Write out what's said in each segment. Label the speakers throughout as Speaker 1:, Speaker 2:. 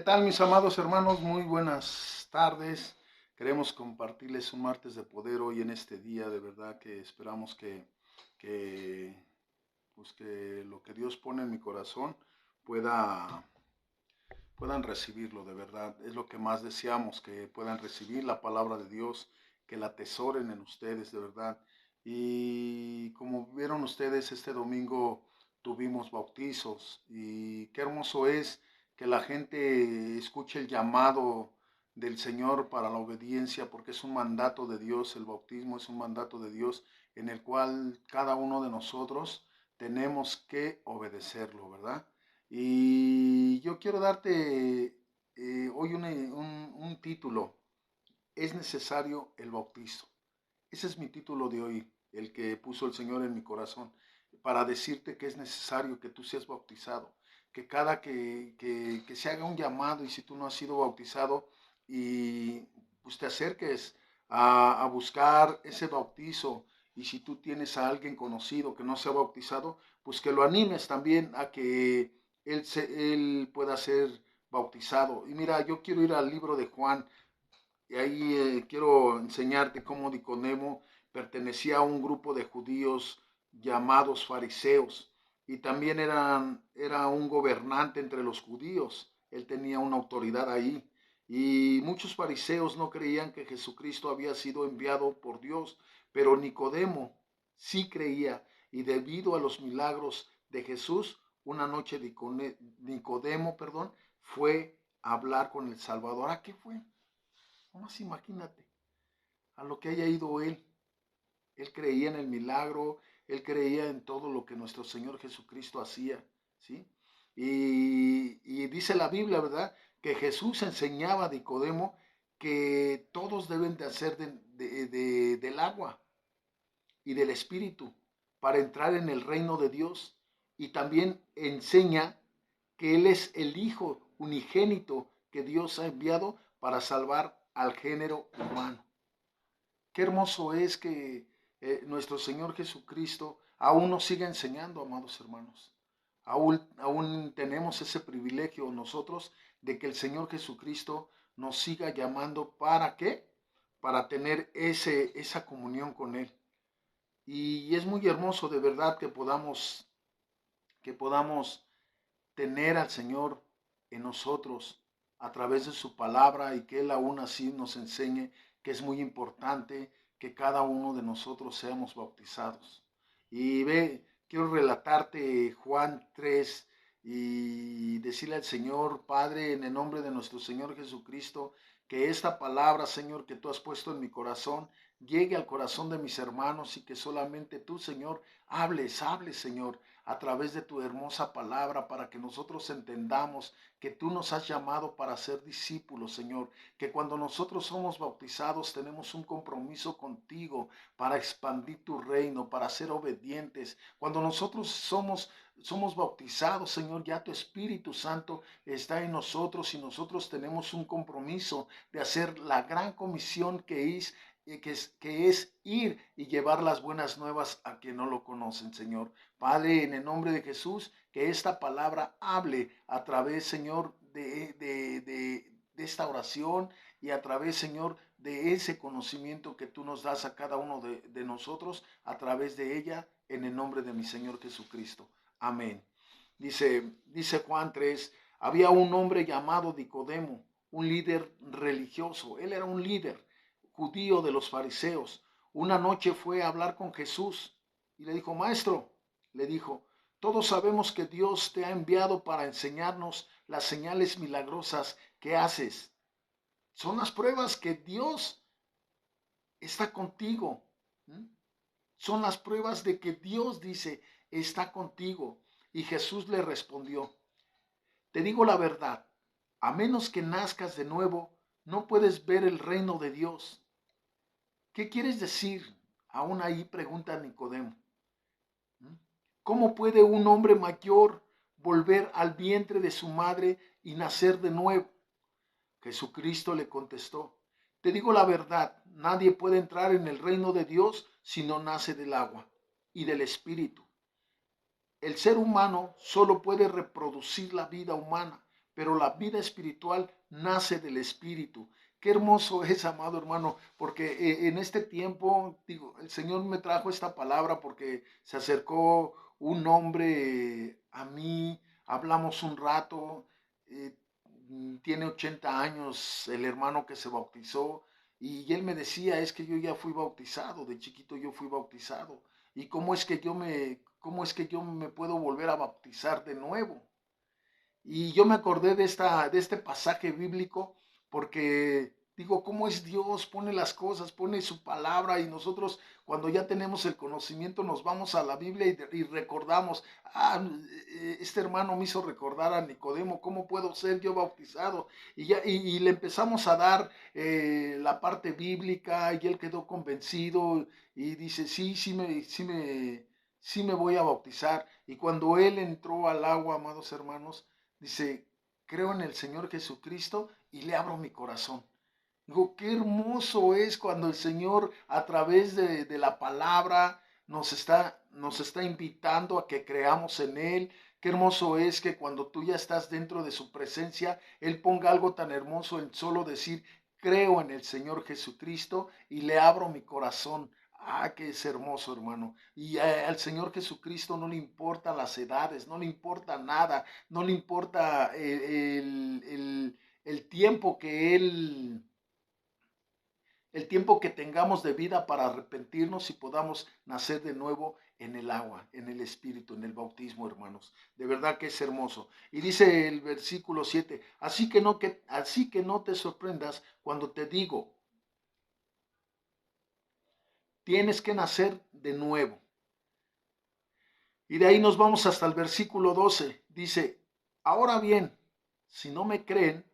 Speaker 1: tal, mis amados hermanos? Muy buenas tardes. Queremos compartirles un martes de poder hoy en este día. De verdad que esperamos que, que lo que Dios pone en mi corazón pueda, puedan recibirlo, de verdad. Es lo que más deseamos, que puedan recibir la palabra de Dios, que la atesoren en ustedes, de verdad. Y como vieron ustedes, este domingo tuvimos bautizos y qué hermoso es que la gente escuche el llamado del Señor para la obediencia, porque es un mandato de Dios, el bautismo es un mandato de Dios en el cual cada uno de nosotros tenemos que obedecerlo, ¿verdad? Y yo quiero darte hoy un título. Es necesario el bautizo. Ese es mi título de hoy, el que puso el Señor en mi corazón, para decirte que es necesario que tú seas bautizado, que cada que se haga un llamado y si tú no has sido bautizado y pues te acerques a buscar ese bautizo y si tú tienes a alguien conocido que no se ha bautizado, pues que lo animes también a que él pueda ser bautizado. Y mira, yo quiero ir al libro de Juan y ahí quiero enseñarte cómo Nicodemo pertenecía a un grupo de judíos llamados fariseos y también era un gobernante entre los judíos. Él tenía una autoridad ahí. Y muchos fariseos no creían que Jesucristo había sido enviado por Dios, pero Nicodemo sí creía y debido a los milagros de Jesús, una noche Nicodemo, perdón, fue a hablar con el Salvador. ¿A qué fue? Nomás imagínate a lo que haya ido él. Él creía en el milagro, él creía en todo lo que nuestro Señor Jesucristo hacía, ¿sí? Y dice la Biblia, ¿verdad? Que Jesús enseñaba a Nicodemo que todos deben de hacer del agua y del Espíritu para entrar en el reino de Dios. Y también enseña que Él es el Hijo unigénito que Dios ha enviado para salvar al género humano. Qué hermoso es que nuestro Señor Jesucristo aún nos siga enseñando, amados hermanos. Aún tenemos ese privilegio nosotros de que el Señor Jesucristo nos siga llamando. ¿Para qué? Para tener esa comunión con Él. Y es muy hermoso de verdad que podamos tener al Señor en nosotros a través de su palabra y que Él aún así nos enseñe que es muy importante que cada uno de nosotros seamos bautizados. Y ve, quiero relatarte Juan 3 y decirle al Señor, Padre, en el nombre de nuestro Señor Jesucristo, que esta palabra, Señor, que tú has puesto en mi corazón, llegue al corazón de mis hermanos y que solamente tú, Señor, hables, Señor, a través de tu hermosa palabra para que nosotros entendamos que tú nos has llamado para ser discípulos, Señor, que cuando nosotros somos bautizados tenemos un compromiso contigo para expandir tu reino, para ser obedientes. Cuando nosotros somos bautizados, Señor, ya tu Espíritu Santo está en nosotros y nosotros tenemos un compromiso de hacer la gran comisión que es ir y llevar las buenas nuevas a quien no lo conocen, Señor. Padre, en el nombre de Jesús, que esta palabra hable a través, Señor, de esta oración y a través, Señor, de ese conocimiento que tú nos das a cada uno de nosotros, a través de ella, en el nombre de mi Señor Jesucristo. Amén. Dice Juan 3, había un hombre llamado Nicodemo, un líder religioso. Él era un líder judío de los fariseos. Una noche fue a hablar con Jesús y le dijo, Maestro, le dijo, todos sabemos que Dios te ha enviado para enseñarnos las señales milagrosas que haces. Son las pruebas que Dios está contigo. ¿Mm? Son las pruebas de que Dios dice, está contigo. Y Jesús le respondió, te digo la verdad, a menos que nazcas de nuevo, no puedes ver el reino de Dios. ¿Qué quieres decir? Aún ahí pregunta Nicodemo. ¿Cómo puede un hombre mayor volver al vientre de su madre y nacer de nuevo? Jesucristo le contestó, te digo la verdad, nadie puede entrar en el reino de Dios si no nace del agua y del Espíritu. El ser humano solo puede reproducir la vida humana, pero la vida espiritual nace del Espíritu. Qué hermoso es, amado hermano, porque en este tiempo, digo, el Señor me trajo esta palabra porque se acercó un hombre a mí, hablamos un rato, eh, tiene 80 años el hermano que se bautizó, y él me decía, es que yo ya fui bautizado, de chiquito yo fui bautizado, y cómo es que yo me puedo volver a bautizar de nuevo. Y yo me acordé de este pasaje bíblico porque digo, ¿cómo es Dios? Pone las cosas, pone su palabra, y nosotros cuando ya tenemos el conocimiento nos vamos a la Biblia y recordamos, este hermano me hizo recordar a Nicodemo, ¿cómo puedo ser yo bautizado? Y le empezamos a dar la parte bíblica, y él quedó convencido y dice, sí me voy a bautizar. Y cuando él entró al agua, amados hermanos, dice, creo en el Señor Jesucristo y le abro mi corazón. Digo, qué hermoso es cuando el Señor a través de la palabra nos está invitando a que creamos en Él. Qué hermoso es que cuando tú ya estás dentro de su presencia, Él ponga algo tan hermoso en solo decir, creo en el Señor Jesucristo y le abro mi corazón. Que es hermoso, hermano. Y al Señor Jesucristo no le importan las edades, no le importa nada, no le importa el tiempo que el tiempo que tengamos de vida para arrepentirnos y podamos nacer de nuevo en el agua, en el Espíritu, en el bautismo, hermanos. De verdad que es hermoso. Y dice el versículo 7, así que no te sorprendas cuando te digo, tienes que nacer de nuevo. Y de ahí nos vamos hasta el versículo 12. Dice, ahora bien, si no me creen,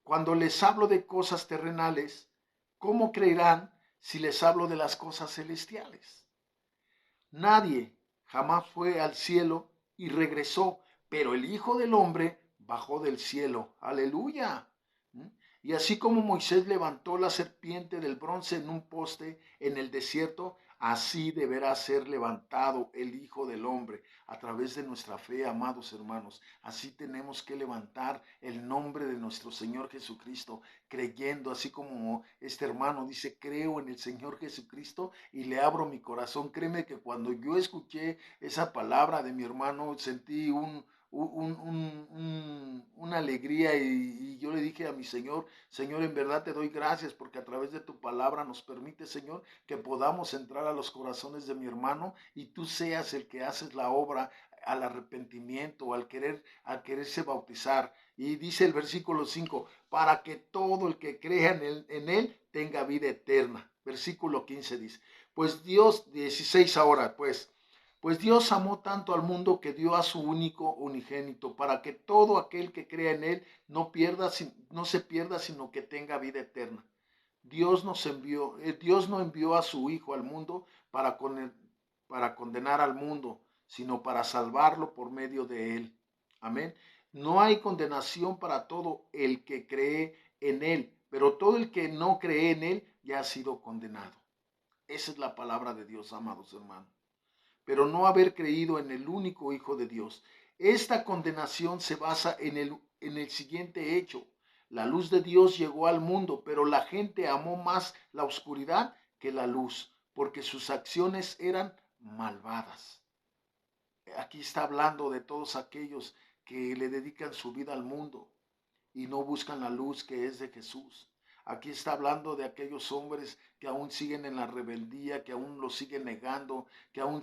Speaker 1: cuando les hablo de cosas terrenales, ¿cómo creerán si les hablo de las cosas celestiales? Nadie jamás fue al cielo y regresó, pero el Hijo del Hombre bajó del cielo. Aleluya. Y así como Moisés levantó la serpiente del bronce en un poste en el desierto, así deberá ser levantado el Hijo del Hombre a través de nuestra fe, amados hermanos. Así tenemos que levantar el nombre de nuestro Señor Jesucristo, creyendo, así como este hermano dice, creo en el Señor Jesucristo y le abro mi corazón. Créeme que cuando yo escuché esa palabra de mi hermano, sentí una alegría, y yo le dije a mi Señor, Señor, en verdad te doy gracias porque a través de tu palabra nos permite, Señor, que podamos entrar a los corazones de mi hermano y tú seas el que haces la obra al arrepentimiento, al quererse bautizar. Y dice el versículo 5, para que todo el que crea en él tenga vida eterna. Versículo 15 dice, pues Dios, 16 ahora, pues Dios amó tanto al mundo que dio a su único unigénito, para que todo aquel que crea en él no se pierda, sino que tenga vida eterna. Dios no envió a su Hijo al mundo para condenar al mundo, sino para salvarlo por medio de él. Amén. No hay condenación para todo el que cree en él, pero todo el que no cree en él ya ha sido condenado. Esa es la palabra de Dios, amados hermanos. Pero no haber creído en el único Hijo de Dios. Esta condenación se basa en el siguiente hecho. La luz de Dios llegó al mundo, pero la gente amó más la oscuridad que la luz, porque sus acciones eran malvadas. Aquí está hablando de todos aquellos que le dedican su vida al mundo y no buscan la luz que es de Jesús. Aquí está hablando de aquellos hombres que aún siguen en la rebeldía, que aún lo siguen negando, que aún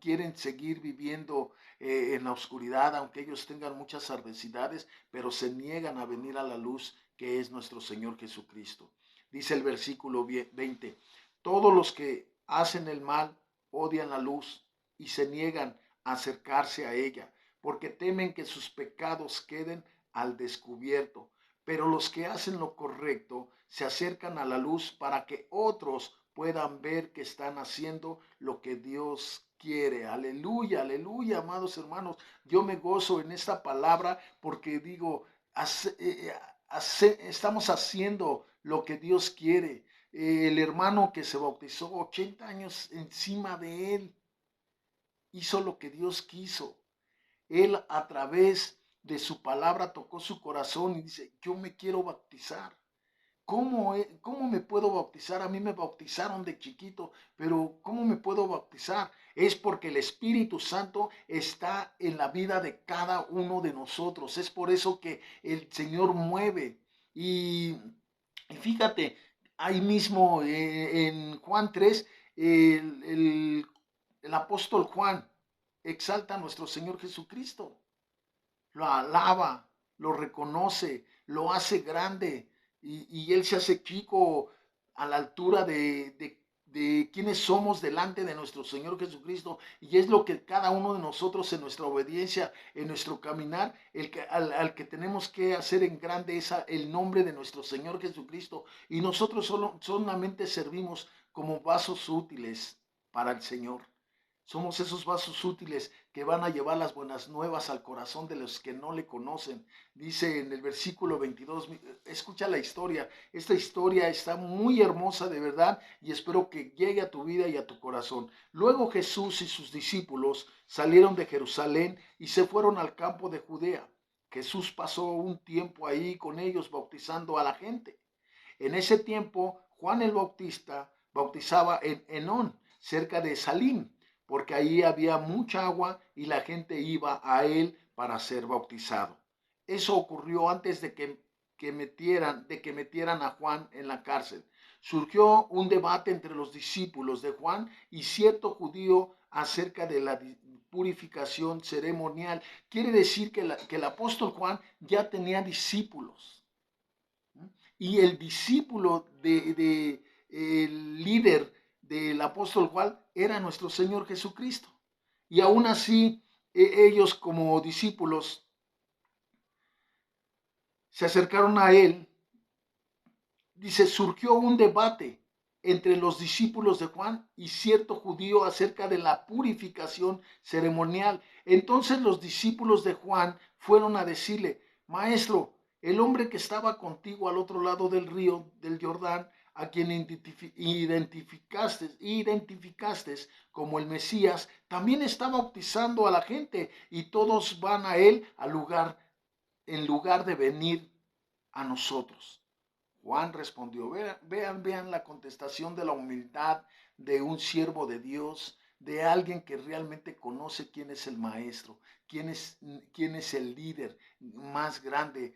Speaker 1: quieren seguir viviendo en la oscuridad, aunque ellos tengan muchas adversidades, pero se niegan a venir a la luz que es nuestro Señor Jesucristo. Dice el versículo 20, todos los que hacen el mal odian la luz y se niegan a acercarse a ella, porque temen que sus pecados queden al descubierto. Pero los que hacen lo correcto se acercan a la luz para que otros puedan ver que están haciendo lo que Dios quiere. Aleluya, aleluya, amados hermanos. Yo me gozo en esta palabra porque digo, estamos haciendo lo que Dios quiere. El hermano que se bautizó 80 años encima de él hizo lo que Dios quiso. Él a través de su palabra tocó su corazón y dice, yo me quiero bautizar. ¿Cómo me puedo bautizar? A mí me bautizaron de chiquito, pero ¿cómo me puedo bautizar? Es porque el Espíritu Santo está en la vida de cada uno de nosotros. Es por eso que el Señor mueve. Y, y fíjate, ahí mismo en Juan 3, el, el, el apóstol Juan exalta a nuestro Señor Jesucristo, lo alaba, lo reconoce, lo hace grande y él se hace chico a la altura de quienes somos delante de nuestro Señor Jesucristo. Y es lo que cada uno de nosotros en nuestra obediencia, en nuestro caminar, al que tenemos que hacer en grande es el nombre de nuestro Señor Jesucristo. Y nosotros solamente servimos como vasos útiles para el Señor. Somos esos vasos útiles que van a llevar las buenas nuevas al corazón de los que no le conocen. Dice en el versículo 22, escucha la historia. Esta historia está muy hermosa de verdad y espero que llegue a tu vida y a tu corazón. Luego Jesús y sus discípulos salieron de Jerusalén y se fueron al campo de Judea. Jesús pasó un tiempo ahí con ellos bautizando a la gente. En ese tiempo, Juan el Bautista bautizaba en Enón, cerca de Salim, porque ahí había mucha agua y la gente iba a él para ser bautizado. Eso ocurrió antes de que metieran a Juan en la cárcel. Surgió un debate entre los discípulos de Juan y cierto judío acerca de la purificación ceremonial. Quiere decir que el apóstol Juan ya tenía discípulos y el discípulo el líder del apóstol Juan era nuestro Señor Jesucristo. Y aún así, ellos como discípulos se acercaron a él. Dice, surgió un debate entre los discípulos de Juan y cierto judío acerca de la purificación ceremonial. Entonces los discípulos de Juan fueron a decirle, Maestro, el hombre que estaba contigo al otro lado del río del Jordán, a quien identificaste como el Mesías, también está bautizando a la gente y todos van a él en lugar de venir a nosotros. Juan respondió, vean la contestación de la humildad de un siervo de Dios, de alguien que realmente conoce quién es el maestro, quién es el líder más grande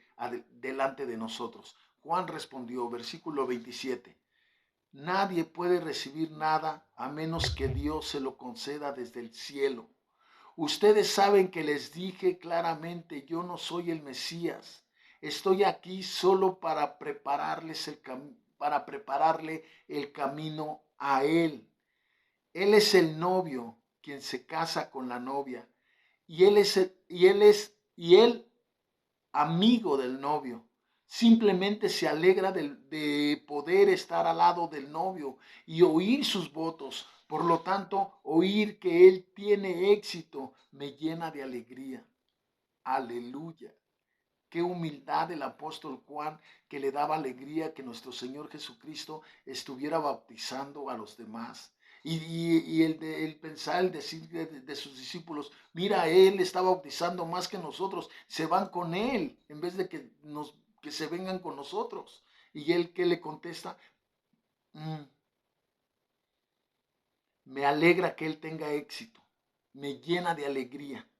Speaker 1: delante de nosotros. Juan respondió, versículo 27, nadie puede recibir nada a menos que Dios se lo conceda desde el cielo. Ustedes saben que les dije claramente, yo no soy el Mesías. Estoy aquí solo para prepararle el camino a Él. Él es el novio quien se casa con la novia y él amigo del novio. Simplemente se alegra de poder estar al lado del novio y oír sus votos. Por lo tanto, oír que él tiene éxito me llena de alegría. Aleluya. Qué humildad del apóstol Juan, que le daba alegría que nuestro Señor Jesucristo estuviera bautizando a los demás. Y el pensar, el decir de sus discípulos, mira, Él está bautizando más que nosotros, se van con Él en vez de que se vengan con nosotros. Y Él que le contesta, me alegra que Él tenga éxito, me llena de alegría.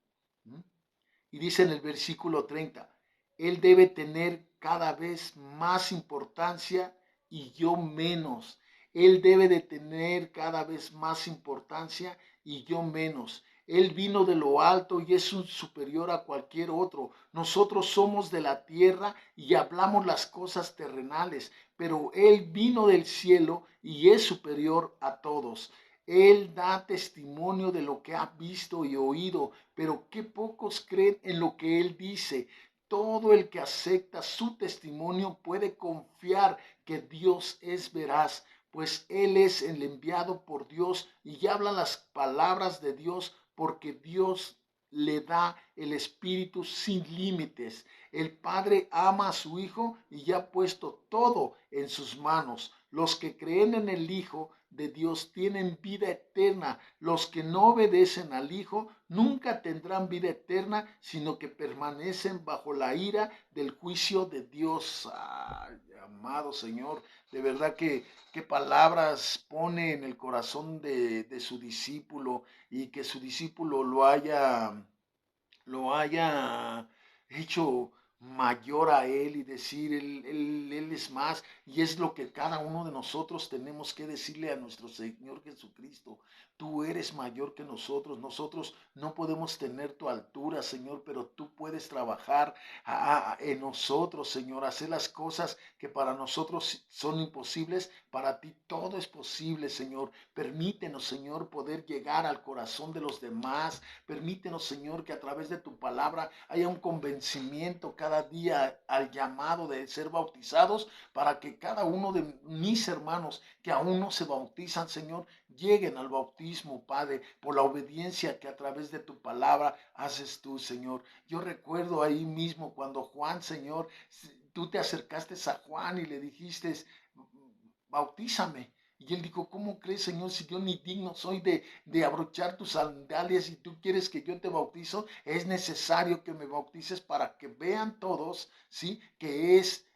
Speaker 1: Y dice en el versículo 30, Él debe tener cada vez más importancia y yo menos. Él debe de tener cada vez más importancia y yo menos. Él vino de lo alto y es un superior a cualquier otro. Nosotros somos de la tierra y hablamos las cosas terrenales, pero Él vino del cielo y es superior a todos. Él da testimonio de lo que ha visto y oído, pero qué pocos creen en lo que Él dice. Todo el que acepta su testimonio puede confiar que Dios es veraz, pues Él es el enviado por Dios y habla las palabras de Dios porque Dios le da el Espíritu sin límites. El Padre ama a su Hijo y ya ha puesto todo en sus manos. Los que creen en el Hijo de Dios tienen vida eterna. Los que no obedecen al Hijo nunca tendrán vida eterna, sino que permanecen bajo la ira del juicio de Dios. Ay, amado Señor, de verdad que qué palabras pone en el corazón de su discípulo, y que su discípulo lo haya hecho mayor a Él, y decir, él es más, y es lo que cada uno de nosotros tenemos que decirle a nuestro Señor Jesucristo. Tú eres mayor que nosotros no podemos tener tu altura, Señor, pero tú puedes trabajar en nosotros, Señor, hacer las cosas que para nosotros son imposibles, para ti todo es posible, Señor. Permítenos, Señor, poder llegar al corazón de los demás. Permítenos, Señor, que a través de tu palabra haya un convencimiento cada día al llamado de ser bautizados, para que cada uno de mis hermanos que aún no se bautizan, Señor, lleguen al bautismo, Padre, por la obediencia que a través de tu palabra haces tú, Señor. Yo recuerdo ahí mismo cuando Juan, Señor, tú te acercaste a Juan y le dijiste, bautízame. Y él dijo, ¿cómo crees, Señor, si yo ni digno soy de abrochar tus sandalias, y tú quieres que yo te bautizo? Es necesario que me bautices para que vean todos, ¿sí? Que es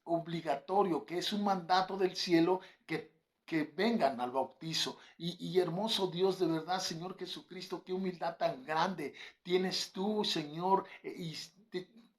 Speaker 1: obligatorio, que es un mandato del cielo, que vengan al bautizo. Y hermoso Dios, de verdad, Señor Jesucristo, qué humildad tan grande tienes tú, Señor, y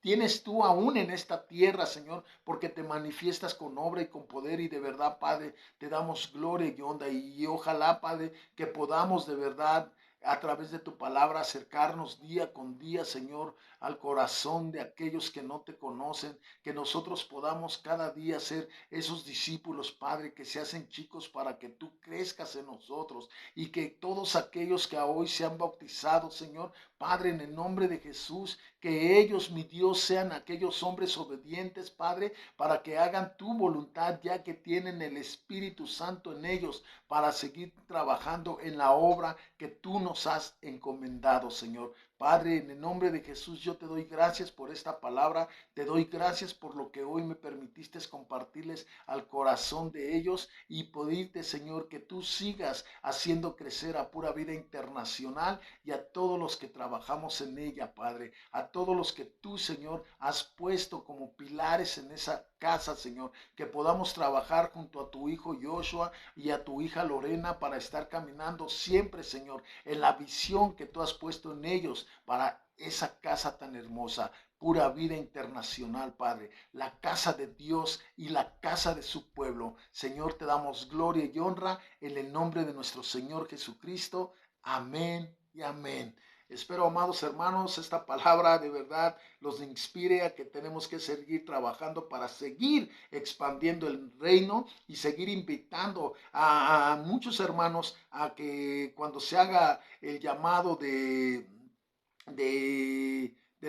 Speaker 1: tienes tú aún en esta tierra, Señor, porque te manifiestas con obra y con poder, y de verdad, Padre, te damos gloria y honra, y ojalá, Padre, que podamos de verdad a través de tu palabra acercarnos día con día, Señor, al corazón de aquellos que no te conocen, que nosotros podamos cada día ser esos discípulos, Padre, que se hacen chicos para que tú crezcas en nosotros, y que todos aquellos que hoy se han bautizado, Señor, Padre, en el nombre de Jesús, que ellos, mi Dios, sean aquellos hombres obedientes, Padre, para que hagan tu voluntad, ya que tienen el Espíritu Santo en ellos, para seguir trabajando en la obra que tú nos has encomendado, Señor. Padre, en el nombre de Jesús, yo te doy gracias por esta palabra, te doy gracias por lo que hoy me permitiste compartirles al corazón de ellos, y pedirte, Señor, que tú sigas haciendo crecer a Pura Vida Internacional, y a todos los que trabajamos en ella, Padre, a todos los que tú, Señor, has puesto como pilares en esa casa, Señor, que podamos trabajar junto a tu hijo Joshua y a tu hija Lorena, para estar caminando siempre, Señor, en la visión que tú has puesto en ellos para esa casa tan hermosa. Pura Vida Internacional, Padre, la casa de Dios y la casa de su pueblo. Señor, te damos gloria y honra en el nombre de nuestro Señor Jesucristo. Amén y amén. Espero, amados hermanos, esta palabra de verdad los inspire a que tenemos que seguir trabajando para seguir expandiendo el reino, y seguir invitando a muchos hermanos a que cuando se haga el llamado del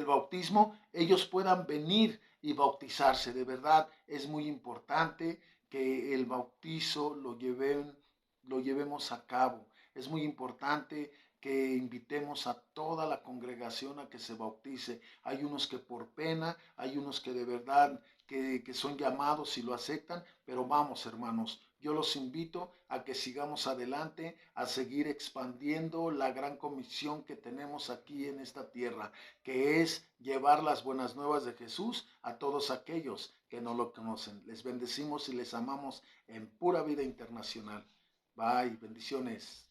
Speaker 1: bautismo, ellos puedan venir y bautizarse. De verdad es muy importante que el bautizo lo llevemos a cabo. Es muy importante que invitemos a toda la congregación a que se bautice. Hay unos que por pena, hay unos que de verdad que son llamados y lo aceptan, pero vamos, hermanos, yo los invito a que sigamos adelante, a seguir expandiendo la gran comisión que tenemos aquí en esta tierra, que es llevar las buenas nuevas de Jesús a todos aquellos que no lo conocen. Les bendecimos y les amamos en Pura Vida Internacional. Bye, bendiciones.